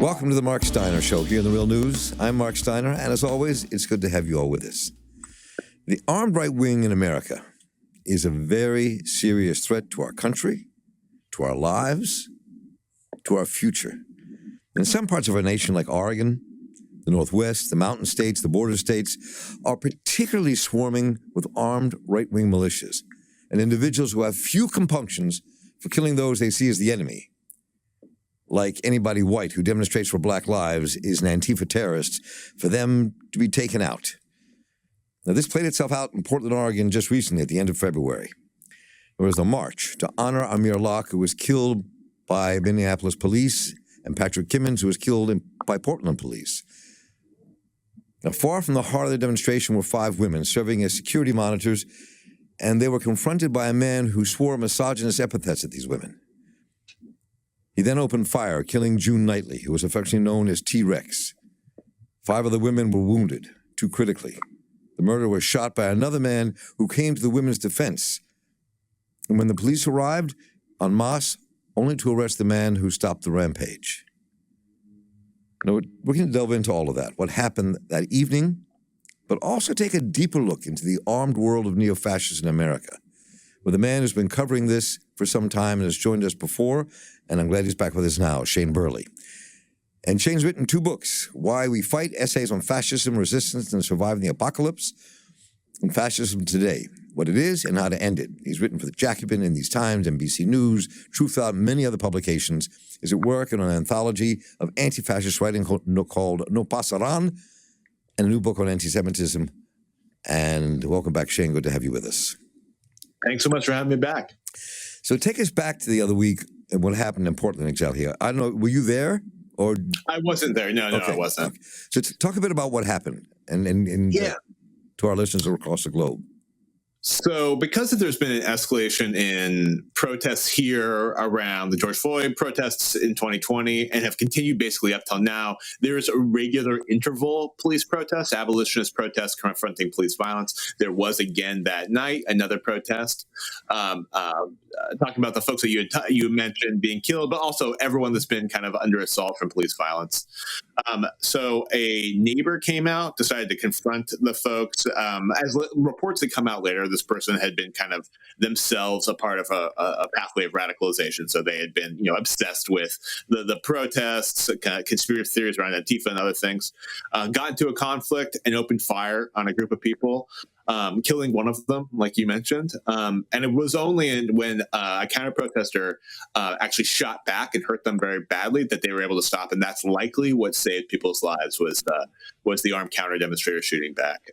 Welcome to the Marc Steiner Show here in the Real News. I'm Marc Steiner, and as always, it's good to have you all with us. The armed right wing in America is a very serious threat to our country, to our lives, to our future. In some parts of our nation, like Oregon, the Northwest, the mountain states, the border states, are particularly swarming with armed right-wing militias and individuals who have few compunctions for killing those they see as the enemy. Like anybody white who demonstrates for black lives is an Antifa terrorist, for them to be taken out. Now, this played itself out in Portland, Oregon just recently at the end of February. There was a march to honor Amir Locke, who was killed by Minneapolis police, and Patrick Kimmons, who was killed by Portland police. Now, far from the heart of the demonstration were 5 women serving as security monitors, and they were confronted by a man who swore misogynist epithets at these women. He then opened fire, killing June Knightley, who was affectionately known as T-Rex. 5 of the women were wounded, 2 critically. The murderer was shot by another man who came to the women's defense. And when the police arrived, en masse, only to arrest the man who stopped the rampage. Now, we're going to delve into all of that, what happened that evening, but also take a deeper look into the armed world of neo-fascists in America, with a man who's been covering this for some time and has joined us before, and I'm glad he's back with us now, Shane Burley. And Shane's written 2 books, Why We Fight, Essays on Fascism, Resistance, and Surviving the Apocalypse, and Fascism Today, What It Is and How to End It. He's written for the Jacobin, In These Times, NBC News, Truthout, and many other publications. He's at work on an anthology of anti-fascist writing called No Pasaran, and a new book on anti-Semitism. And welcome back, Shane. Good to have you with us. Thanks so much for having me back. So take us back to the other week and what happened in Portland exactly. I don't know, were you there? Or I wasn't there. No, I wasn't. Okay. So talk a bit about what happened and to our listeners across the globe. So because there's been an escalation in protests here around the George Floyd protests in 2020 and have continued basically up till now, there's a regular interval police protest, abolitionist protests confronting police violence. There was again that night, another protest talking about the folks that you mentioned being killed, but also everyone that's been kind of under assault from police violence. So a neighbor came out, decided to confront the folks. As reports that come out later, this person had been kind of themselves a part of a pathway of radicalization. So they had been, obsessed with the protests, conspiracy theories around Antifa and other things. Got into a conflict and opened fire on a group of people, killing one of them, like you mentioned. And it was only when a counter-protester actually shot back and hurt them very badly that they were able to stop. And that's likely what saved people's lives was the armed counter-demonstrator shooting back.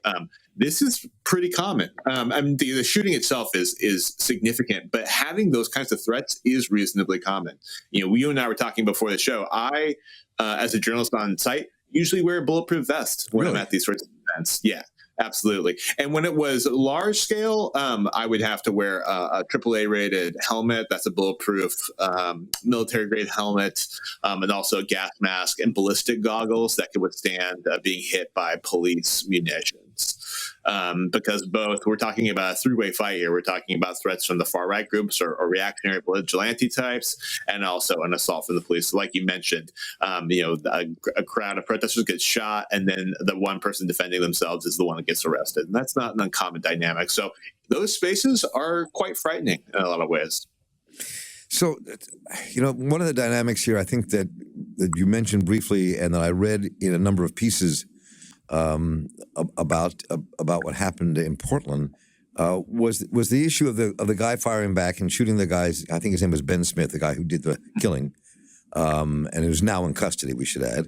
This is pretty common. The shooting itself is significant, but having those kinds of threats is reasonably common. You and I were talking before the show. I, as a journalist on site, usually wear a bulletproof vest when I'm at these sorts of events. Yeah. Absolutely. And when it was large scale, I would have to wear a AAA rated helmet. That's a bulletproof military grade helmet, and also a gas mask and ballistic goggles that could withstand being hit by police munitions. Because we're talking about a 3-way fight here. We're talking about threats from the far right groups or reactionary vigilante types, and also an assault from the police. So like you mentioned, a crowd of protesters gets shot, and then the one person defending themselves is the one that gets arrested. And that's not an uncommon dynamic. So those spaces are quite frightening in a lot of ways. So, one of the dynamics here, I think that you mentioned briefly, and that I read in a number of pieces about what happened in Portland, was the issue of the guy firing back and shooting the guys. I think his name was Ben Smith, the guy who did the killing, and who's now in custody, we should add.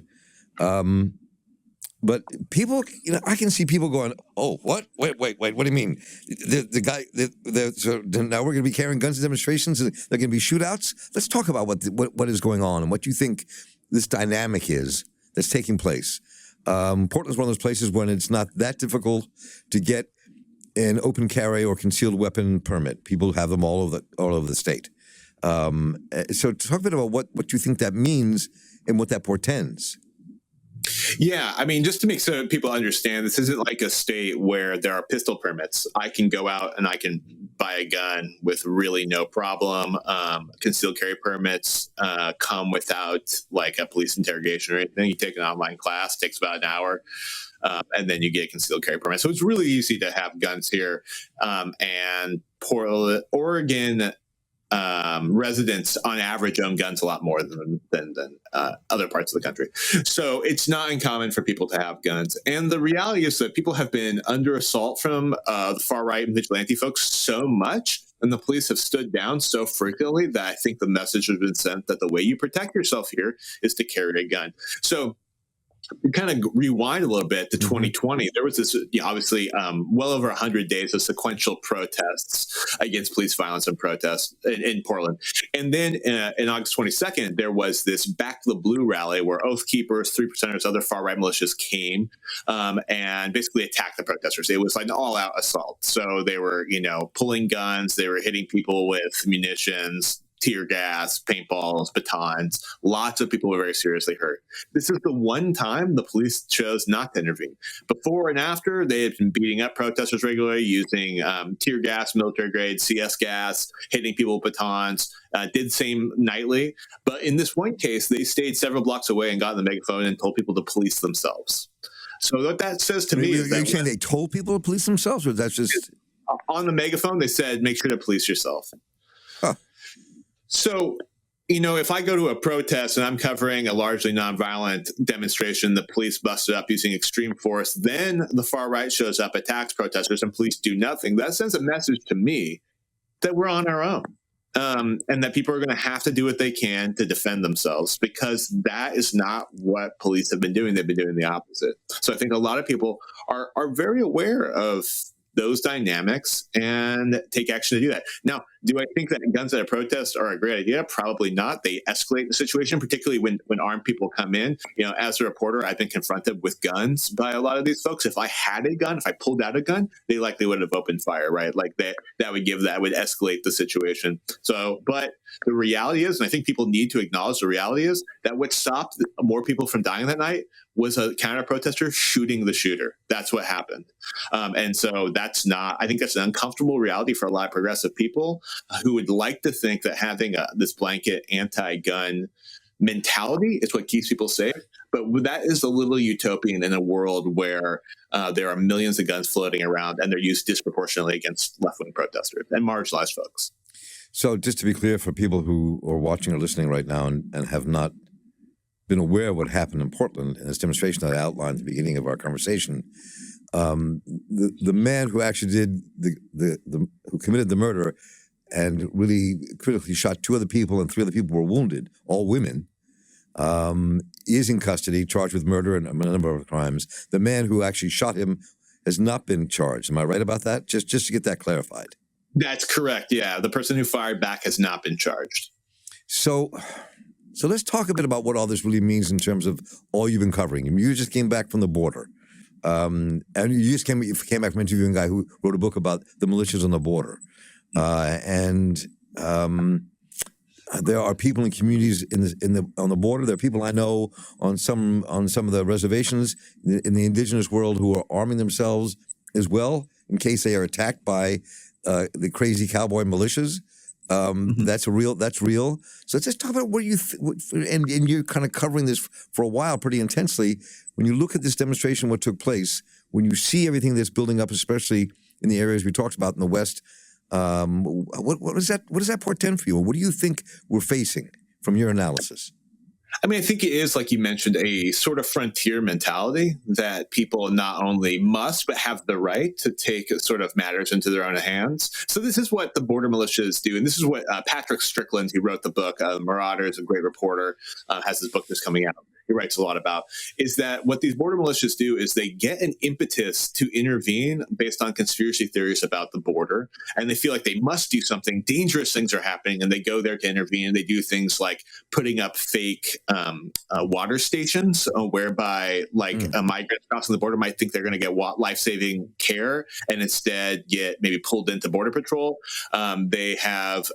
But people, I can see people going, "Oh, what? Wait, what do you mean? The guy? So now we're going to be carrying guns to demonstrations, and there are going to be shootouts." Let's talk about what is going on and what you think this dynamic is that's taking place. Portland's one of those places when it's not that difficult to get an open carry or concealed weapon permit. People have them all over the state. So talk a bit about what you think that means and what that portends. Yeah, I mean, just to make so people understand, this isn't like a state where there are pistol permits. I can go out and I can buy a gun with really no problem. Concealed carry permits come without like a police interrogation or anything. You take an online class, takes about an hour. And then you get a concealed carry permit. So it's really easy to have guns here. And Portland, Oregon residents on average own guns a lot more than other parts of the country. So it's not uncommon for people to have guns. And the reality is that people have been under assault from the far right and vigilante folks so much, and the police have stood down so frequently that I think the message has been sent that the way you protect yourself here is to carry a gun. So kind of rewind a little bit to 2020, there was this, obviously, well over 100 days of sequential protests against police violence and protests in Portland. And then in August 22nd, there was this Back the Blue rally where Oath Keepers, 3%ers, other far-right militias came and basically attacked the protesters. It was like an all-out assault. So they were, pulling guns, they were hitting people with munitions, tear gas, paintballs, batons. Lots of people were very seriously hurt. This is the one time the police chose not to intervene. Before and after, they had been beating up protesters regularly, using tear gas, military grade, CS gas, hitting people with batons, did the same nightly. But in this one case, they stayed several blocks away and got on the megaphone and told people to police themselves. So what that says to me is that— Are you saying they told people to police themselves, or that's just— on the megaphone, they said, make sure to police yourself. Huh. So, if I go to a protest and I'm covering a largely nonviolent demonstration, the police busted up using extreme force, then the far right shows up, attacks protesters, and police do nothing. That sends a message to me that we're on our own, and that people are going to have to do what they can to defend themselves, because that is not what police have been doing. They've been doing the opposite. So I think a lot of people are very aware of those dynamics and take action to do that. Now, do I think that guns at a protest are a great idea? Probably not. They escalate the situation, particularly when armed people come in. As a reporter, I've been confronted with guns by a lot of these folks. If I had a gun, if I pulled out a gun, they likely would have opened fire, right? Like that would escalate the situation. So, but the reality is, and I think people need to acknowledge the reality is, that what stopped more people from dying that night was a counter protester shooting the shooter. That's what happened. And so I think that's an uncomfortable reality for a lot of progressive people who would like to think that having this blanket anti-gun mentality is what keeps people safe. But that is a little utopian in a world where there are millions of guns floating around and they're used disproportionately against left-wing protesters and marginalized folks. So just to be clear, for people who are watching or listening right now and have not been aware of what happened in Portland in this demonstration that I outlined at the beginning of our conversation, the man who actually did who committed the murder and really critically shot 2 other people, and 3 other people were wounded, all women, is in custody, charged with murder and a number of crimes. The man who actually shot him has not been charged. Am I right about that? Just to get that clarified. That's correct. Yeah, the person who fired back has not been charged. So let's talk a bit about what all this really means in terms of all you've been covering. You just came back from the border. And you just came back from interviewing a guy who wrote a book about the militias on the border. There are people in communities on the border. There are people I know on some of the reservations in the indigenous world who are arming themselves as well in case they are attacked by the crazy cowboy militias. That's real. So let's just talk about what you and you're kind of covering this for a while pretty intensely. When you look at this demonstration, what took place, when you see everything that's building up, especially in the areas we talked about in the West, what does that portend for you? What do you think we're facing from your analysis? I mean, I think it is, like you mentioned, a sort of frontier mentality that people not only must, but have the right to take sort of matters into their own hands. So this is what the border militias do. And this is what Patrick Strickland, who wrote the book, Marauder, is a great reporter, has this book that's coming out. He writes a lot about, is that what these border militias do is they get an impetus to intervene based on conspiracy theories about the border. And they feel like they must do something. Dangerous things are happening, and they go there to intervene. They do things like putting up fake water stations whereby migrants crossing the border might think they're going to get life-saving care and instead get maybe pulled into Border Patrol. They have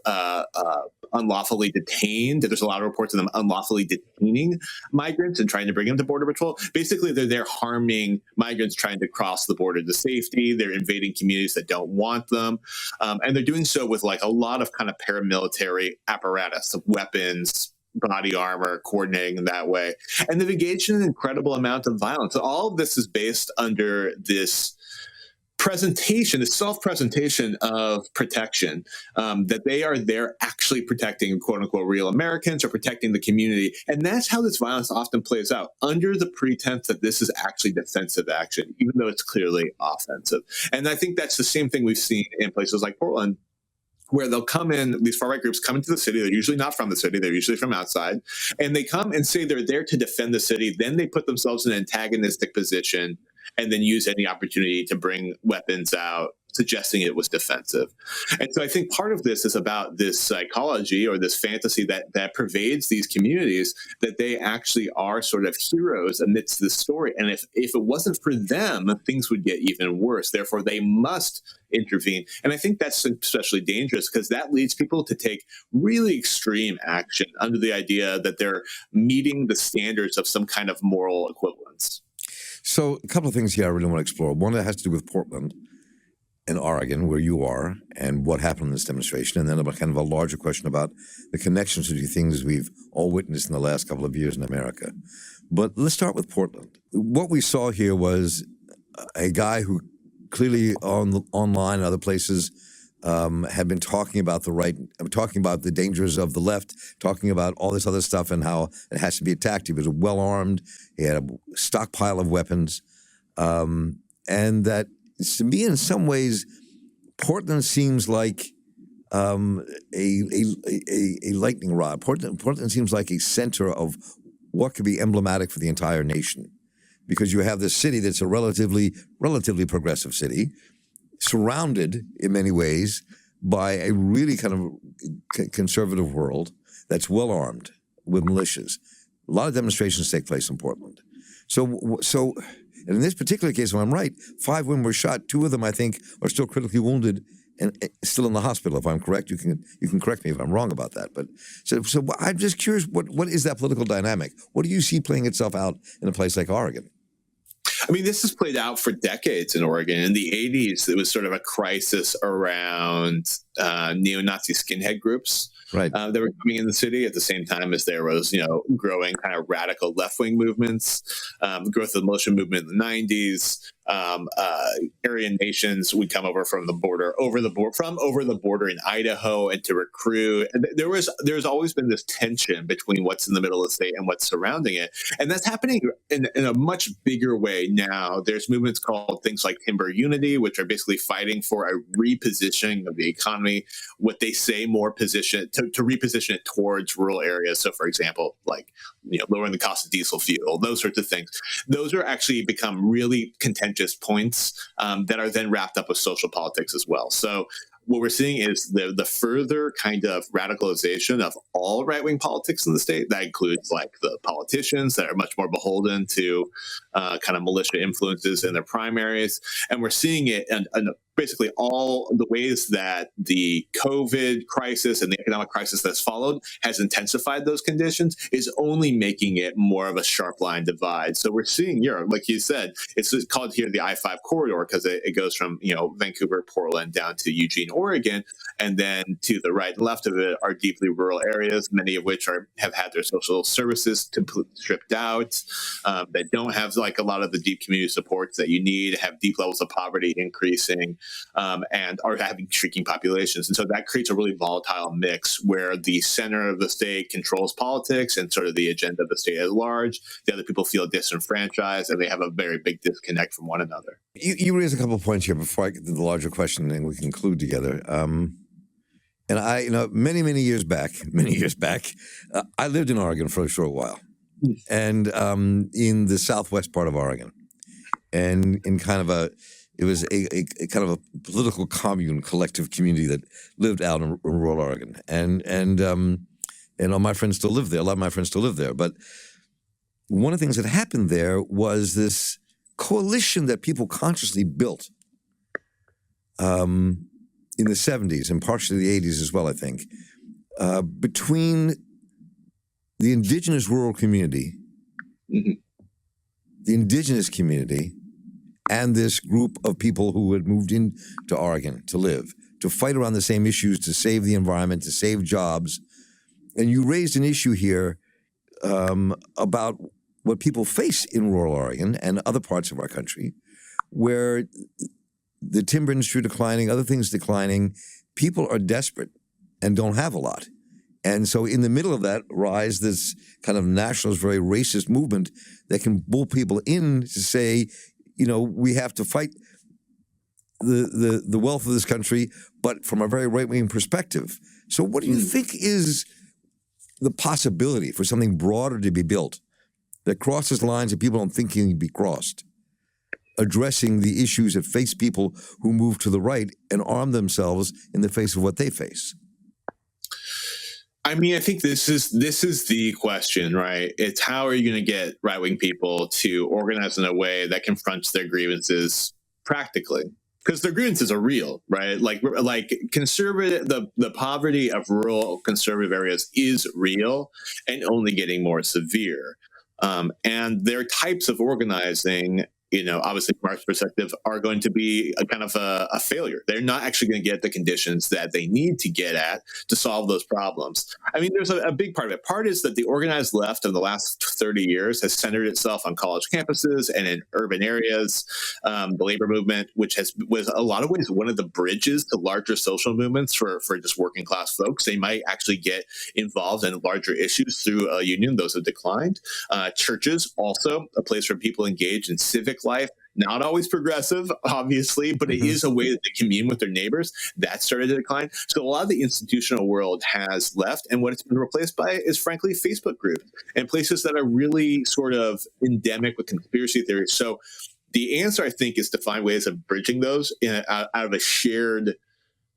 unlawfully detained. There's a lot of reports of them unlawfully detaining migrants migrants and trying to bring them to Border Patrol. Basically, they're there harming migrants trying to cross the border to safety. They're invading communities that don't want them. And they're doing so with like a lot of kind of paramilitary apparatus of weapons, body armor, coordinating in that way. And they've engaged in an incredible amount of violence. All of this is based under this presentation, the self-presentation of protection, that they are there actually protecting quote unquote real Americans or protecting the community. And that's how this violence often plays out, under the pretense that this is actually defensive action, even though it's clearly offensive. And I think that's the same thing we've seen in places like Portland, where they'll come in, these far-right groups come into the city. They're usually not from the city. They're usually from outside. And they come and say they're there to defend the city. Then they put themselves in an antagonistic position and then use any opportunity to bring weapons out, suggesting it was defensive. And so I think part of this is about this psychology or this fantasy that pervades these communities, that they actually are sort of heroes amidst this story. And if it wasn't for them, things would get even worse. Therefore, they must intervene. And I think that's especially dangerous because that leads people to take really extreme action under the idea that they're meeting the standards of some kind of moral equivalence. So a couple of things here I really want to explore. One that has to do with Portland and Oregon, where you are, and what happened in this demonstration, and then about kind of a larger question about the connections to the things we've all witnessed in the last couple of years in America. But let's start with Portland. What we saw here was a guy who clearly online and other places had been talking about talking about the dangers of the left, talking about all this other stuff and how it has to be attacked. He was well armed. He had a stockpile of weapons. And that, to me, in some ways, Portland seems like a lightning rod. Portland seems like a center of what could be emblematic for the entire nation, because you have this city that's a relatively progressive city, surrounded in many ways by a really kind of conservative world that's well armed with militias. A lot of demonstrations take place in Portland. So in this particular case, if I'm right, 5 women were shot. 2 of them, I think, are still critically wounded and still in the hospital. If I'm correct, you can correct me if I'm wrong about that. But so I'm just curious, what is that political dynamic? What do you see playing itself out in a place like Oregon? I mean, this has played out for decades in Oregon. In the 80s, it was sort of a crisis around neo-Nazi skinhead groups. Right. That were coming in the city at the same time as there was, growing kind of radical left-wing movements, growth of the militia movement in the 90s. Aryan nations would come over from over the border in Idaho and to recruit. And there's always been this tension between what's in the middle of the state and what's surrounding it. And that's happening in a much bigger way now. There's movements called things like Timber Unity, which are basically fighting for a repositioning of the economy, what they say more position to reposition it towards rural areas. So, for example, like lowering the cost of diesel fuel, those sorts of things. Those are actually become really contentious points that are then wrapped up with social politics as well. So what we're seeing is the further kind of radicalization of all right-wing politics in the state. That includes like the politicians that are much more beholden to kind of militia influences in their primaries. And we're seeing it in basically all the ways that the COVID crisis and the economic crisis that's followed has intensified those conditions, is only making it more of a sharp line divide. So we're seeing Europe, like you said, it's called here the I-5 corridor because it goes from, Vancouver, Portland down to Eugene, Oregon. And then to the right and left of it are deeply rural areas, many of which have had their social services completely stripped out, that don't have like a lot of the deep community supports that you need, have deep levels of poverty increasing, and are having shrinking populations. And so that creates a really volatile mix where the center of the state controls politics and sort of the agenda of the state at large. The other people feel disenfranchised and they have a very big disconnect from one another. You raised a couple of points here before I get to the larger question and we conclude together. And I, many years back, I lived in Oregon for a short while, and in the southwest part of Oregon, and in it was a kind of a political commune, collective community that lived out in rural Oregon, and all my friends still live there. A lot of my friends still live there. But one of the things that happened there was this coalition that people consciously built in the 70s and partially the 80s as well, I think, between the indigenous rural community Mhm. the indigenous community and this group of people who had moved into Oregon to live, to fight around the same issues, to save the environment, to save jobs. And you raised an issue here about what people face in rural Oregon and other parts of our country, where the timber industry declining, other things declining, people are desperate and don't have a lot. And so in the middle of that rise this kind of nationalist, very racist movement that can pull people in to say, you know, we have to fight the wealth of this country, but from a very right-wing perspective. So what do you think is the possibility for something broader to be built that crosses lines that people don't think can be crossed, addressing the issues that face people who move to the right and arm themselves in the face of what they face? I mean, I think this is the question, right? It's how are you going to get right-wing people to organize in a way that confronts their grievances practically? Because their grievances are real, right? Like conservative, the poverty of rural conservative areas is real and only getting more severe. And their types of organizing, you know, obviously from our perspective, are going to be a kind of a failure. They're not actually going to get the conditions that they need to get at to solve those problems. I mean, there's a big part of it. Part is that the organized left of the last 30 years has centered itself on college campuses and in urban areas. The labor movement, which was a lot of ways one of the bridges to larger social movements for just working class folks. They might actually get involved in larger issues through a union. Those have declined. Churches, also a place where people engage in civic life, not always progressive, obviously, but it is a way that they commune with their neighbors. That started to decline. So a lot of the institutional world has left, and what it's been replaced by is, frankly, Facebook groups and places that are really sort of endemic with conspiracy theories. So the answer, I think, is to find ways of bridging those out of a shared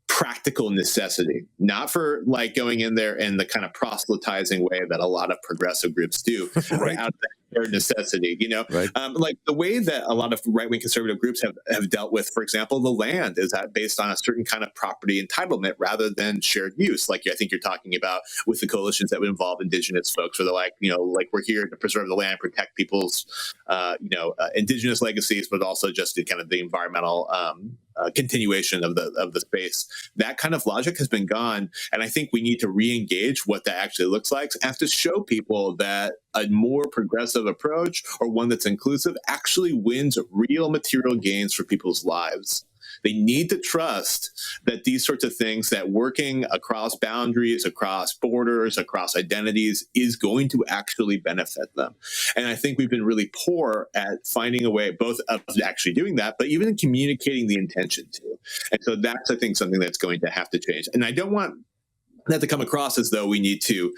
practical necessity, not for like going in there in the kind of proselytizing way that a lot of progressive groups do, right? Out of that shared necessity, you know, right. Like the way that a lot of right-wing conservative groups have dealt with, for example, the land is that based on a certain kind of property entitlement rather than shared use. Like I think you're talking about with the coalitions that would involve indigenous folks, where they're like, you know, like we're here to preserve the land, protect people's, indigenous legacies, but also just the kind of the environmental continuation of the space. That kind of logic has been gone, and I think we need to re-engage what that actually looks like, and have to show people that a more progressive approach, or one that's inclusive, actually wins real material gains for people's lives. They need to trust that these sorts of things, that working across boundaries, across borders, across identities, is going to actually benefit them. And I think we've been really poor at finding a way both of actually doing that, but even in communicating the intention to. And so that's, I think, something that's going to have to change. And I don't want that to come across as though we need to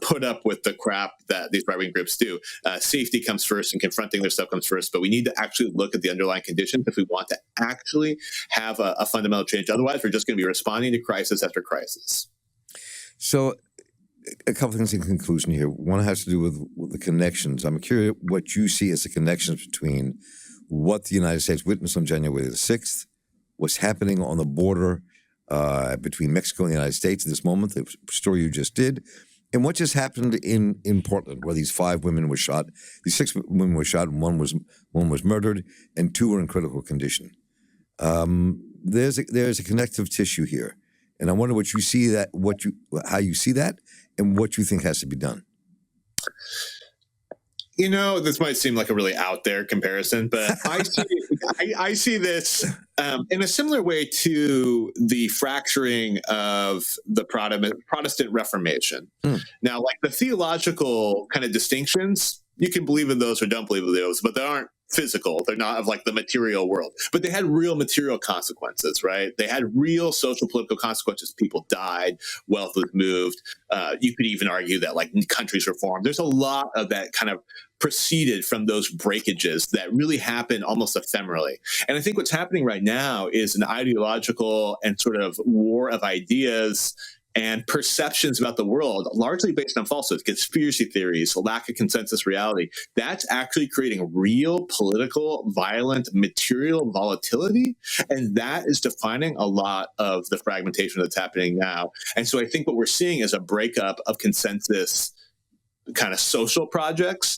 put up with the crap that these right-wing groups do. Safety comes first and confronting their stuff comes first, but we need to actually look at the underlying conditions if we want to actually have a fundamental change. Otherwise, we're just going to be responding to crisis after crisis. So a couple things in conclusion here. One has to do with the connections. I'm curious what you see as the connections between what the United States witnessed on January the 6th, what's happening on the border between Mexico and the United States at this moment, the story you just did, and what just happened in Portland, where these 5 women were shot, these 6 women were shot, and one was murdered, and 2 were in critical condition. There's a connective tissue here, and I wonder what you see that, how you see that, and what you think has to be done. You know, this might seem like a really out there comparison, but I see this in a similar way to the fracturing of the Protestant Reformation. Now, like the theological kind of distinctions, you can believe in those or don't believe in those, but they aren't physical. They're not of like the material world, but they had real material consequences, right? They had real social political consequences. People died, wealth was moved. You could even argue that like countries were formed. There's a lot of that kind of proceeded from those breakages that really happen almost ephemerally. And I think what's happening right now is an ideological and sort of war of ideas and perceptions about the world, largely based on falsehoods, conspiracy theories, a lack of consensus reality. That's actually creating real political, violent, material volatility. And that is defining a lot of the fragmentation that's happening now. And so I think what we're seeing is a breakup of consensus kind of social projects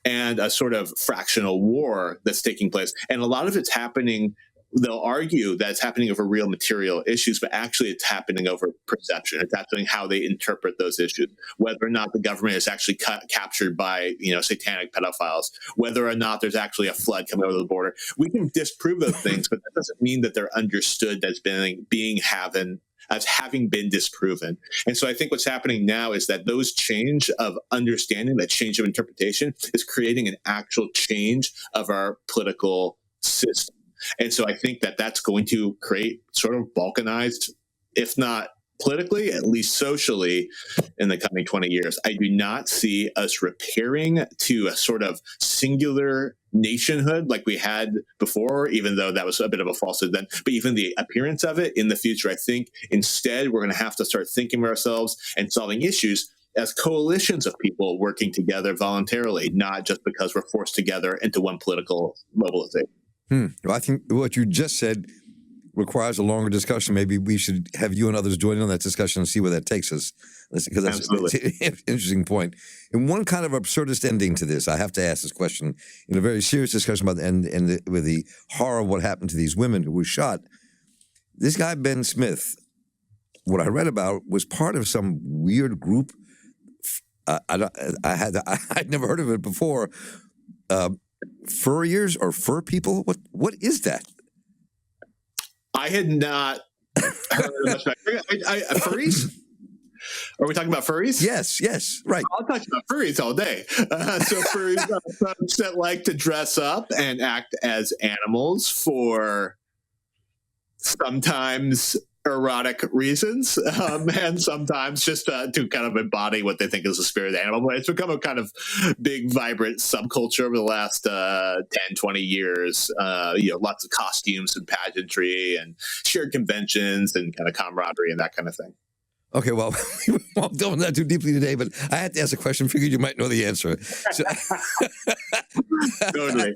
and a sort of fractional war that's taking place. And a lot of it's happening, they'll argue that it's happening over real material issues, but actually it's happening over perception. It's happening how they interpret those issues, whether or not the government is actually captured by, satanic pedophiles, whether or not there's actually a flood coming over the border. We can disprove those things, but that doesn't mean that they're understood as having been disproven. And so I think what's happening now is that those change of understanding, that change of interpretation, is creating an actual change of our political system. And so I think that that's going to create sort of balkanized, if not politically, at least socially, in the coming 20 years. I do not see us repairing to a sort of singular nationhood like we had before, even though that was a bit of a falsehood then. But even the appearance of it in the future, I think instead we're going to have to start thinking of ourselves and solving issues as coalitions of people working together voluntarily, not just because we're forced together into one political mobilization. Well, I think what you just said requires a longer discussion. Maybe we should have you and others join in on that discussion and see where that takes us, because that's an interesting point. And one kind of absurdist ending to this, I have to ask this question, in a very serious discussion about with the horror of what happened to these women who were shot. This guy, Ben Smith, what I read about was part of some weird group. I'd never heard of it before. Furriers or fur people? What is that? I had not heard much about furries. Are we talking about furries? Yes, right. I'll talk about furries all day. So furries are folks that like to dress up and act as animals for sometimes erotic reasons, and sometimes just to kind of embody what they think is the spirit of the animal. But it's become a kind of big, vibrant subculture over the last 10, 20 years. Lots of costumes and pageantry and shared conventions and kind of camaraderie and that kind of thing. Okay, well, we won't delve into that too deeply today, but I had to ask a question. Figured you might know the answer. So, totally.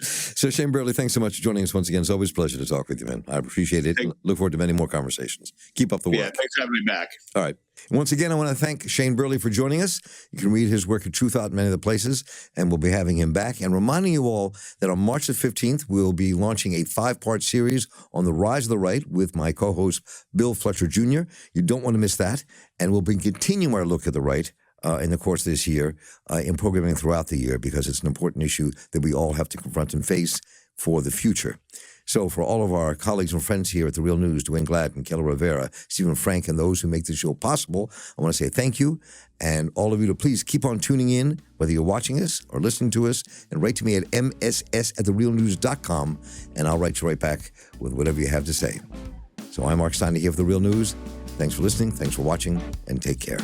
So, Shane Burley, thanks so much for joining us once again. It's always a pleasure to talk with you, man. I appreciate it. Look forward to many more conversations. Keep up the work. Yeah, thanks for having me back. All right. Once again, I want to thank Shane Burley for joining us. You can read his work at Truthout in many other places, and we'll be having him back. And reminding you all that on March the 15th, we'll be launching a 5-part series on the rise of the right with my co-host, Bill Fletcher Jr. You don't want to miss that. And we'll be continuing our look at the right in the course of this year in programming throughout the year, because it's an important issue that we all have to confront and face for the future. So for all of our colleagues and friends here at The Real News, Dwayne Gladden, Kelly Rivera, Stephen Frank, and those who make this show possible, I want to say thank you. And all of you to please keep on tuning in, whether you're watching us or listening to us, and write to me at mss@therealnews.com, and I'll write you right back with whatever you have to say. So I'm Marc Steiner here for The Real News. Thanks for listening, thanks for watching, and take care.